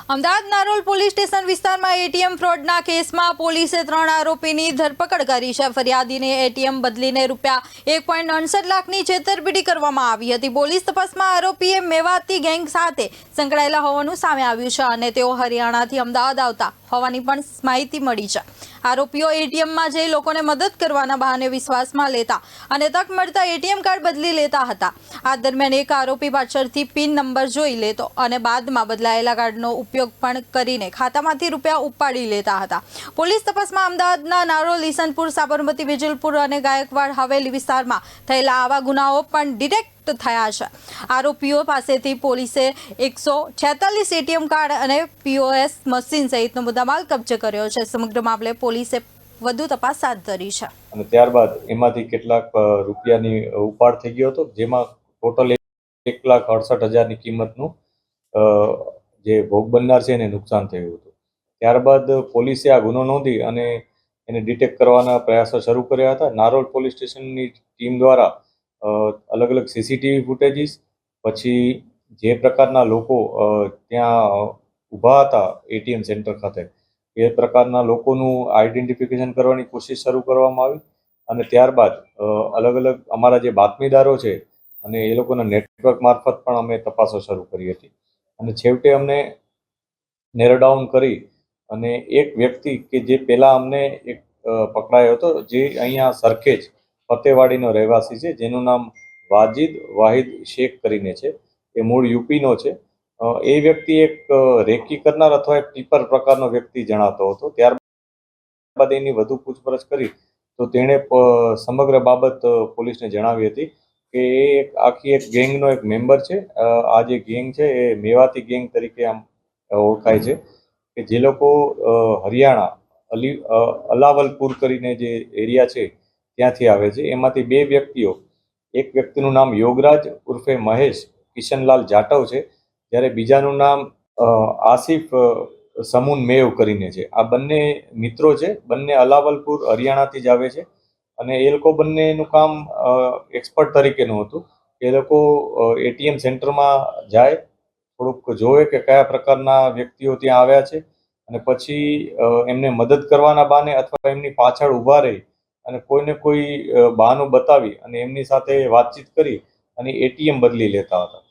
Ahmedabad Narol police station વિસ્તારમાં ATM ફ્રોડના કેસમાં પોલીસે 3 આરોપીની ધરપકડ કરી છે। ફરિયાદીને એટીએમ બદલીને ₹1.69 લાખની છેતરપિંડી કરવામાં આવી હતી। પોલીસ તપાસમાં આરોપીએ મેવાતી ગેંગ સાથે સંકળાયેલા હોવાનું સામે આવ્યું છે અને તેઓ હરિયાણાથી અમદાવાદ આવતા હોવાની પણ માહિતી મળી છે। આરોપીઓ એટીએમમાં જઈ લોકોને મદદ કરવાના બહાને વિશ્વાસમાં લેતા અને તક મળતા એટીએમ કાર્ડ બદલી લેતા હતા। આ દરમિયાન એક આરોપી પાછળથી પિન નંબર જોઈ લેતો અને બાદમાં બદલાયેલા કાર્ડનો ઉપયોગ પણ કરીને ખાતામાંથી રૂપિયા ઉપાડી લેતા હતા। પોલીસ તપાસમાં અમદાવાદના નારોલ, ઈસનપુર, સાબરમતી, વિજલપુર અને ગાયકવાડ હવેલી વિસ્તારમાં થયેલા આવા ગુનાઓ પણ ડિટેક્ટ થયા છે। આરોપીઓ પાસેથી પોલીસે 146 એટીએમ કાર્ડ અને POS મશીન સહિતનો મુદ્દામાલ કબજે કર્યો છે। સમગ્ર મામલે પોલીસે વધુ તપાસ હાથ ધરી છે અને ત્યારબાદ એમાંથી કેટલાક રૂપિયાની ઉપાડ થઈ ગયો હતો, જેમાં ટોટલ 1,68,000ની કિંમતનું જે ભોગ બનનાર છે એને નુકસાન થયું હતું। ત્યારબાદ પોલીસે આ ગુનો નોંધી અને એને ડિટેક્ટ કરવાના પ્રયાસો શરૂ કર્યા હતા। નારોલ પોલીસ સ્ટેશનની ટીમ દ્વારા અલગ અલગ CCTV ફૂટેજીસ, પછી જે પ્રકારના લોકો ત્યાં ઊભા હતા એટીએમ સેન્ટર ખાતે એ પ્રકારના લોકોનું આઈડેન્ટિફિકેશન કરવાની કોશિશ શરૂ કરવામાં આવી અને ત્યારબાદ અલગ અલગ અમારા જે બાતમીદારો છે અને એ લોકોના નેટવર્ક મારફત પણ અમે તપાસો શરૂ કરી હતી અને છેવટે અમને નેરો ડાઉન કરી અને એક વ્યક્તિ કે જે પહેલાં અમને એક પકડાયો હતો, જે અહીંયા સરખેજ ફતેવાડીનો રહેવાસી છે, જેનું નામ વાજીદ વાહિદ શેખ કરીને છે, એ મૂળ યુપીનો છે। એ વ્યક્તિ એક રેકી કરનાર અથવા એક ટીપર પ્રકારનો વ્યક્તિ જણાતો હતો। ત્યારબાદ એની વધુ પૂછપરછ કરી તો તેણે સમગ્ર બાબત પોલીસને જણાવી હતી કે એ આખી એક ગેંગનો એક મેમ્બર છે। આ જે ગેંગ છે એ મેવાતી ગેંગ તરીકે આમ ઓળખાય છે કે જે લોકો હરિયાણા અલાવલપુર કરીને જે એરિયા છે ત્યાંથી આવે છે। એમાંથી 2 વ્યક્તિઓ, એક વ્યક્તિનું નામ યોગરાજ ઉર્ફે મહેશ કિશનલાલ જાટવ છે, જ્યારે બીજાનું નામ આસિફ સમૂન મેવ કરીને છે। આ બંને મિત્રો છે, બંને અલાવલપુર હરિયાણાથી જ આવે છે અને એ લોકો બંનેનું કામ એક્સપર્ટ તરીકેનું હતું। એ લોકો એટીએમ સેન્ટરમાં જાય, થોડુંક જોવે કે કયા પ્રકારના વ્યક્તિઓ ત્યાં આવ્યા છે અને પછી એમને મદદ કરવાના બહાને અથવા એમની પાછળ ઊભા રહી અને કોઈને કોઈ બહાનું બતાવી અને એમની સાથે વાતચીત કરી અને એટીએમ બદલી લેતા હતા।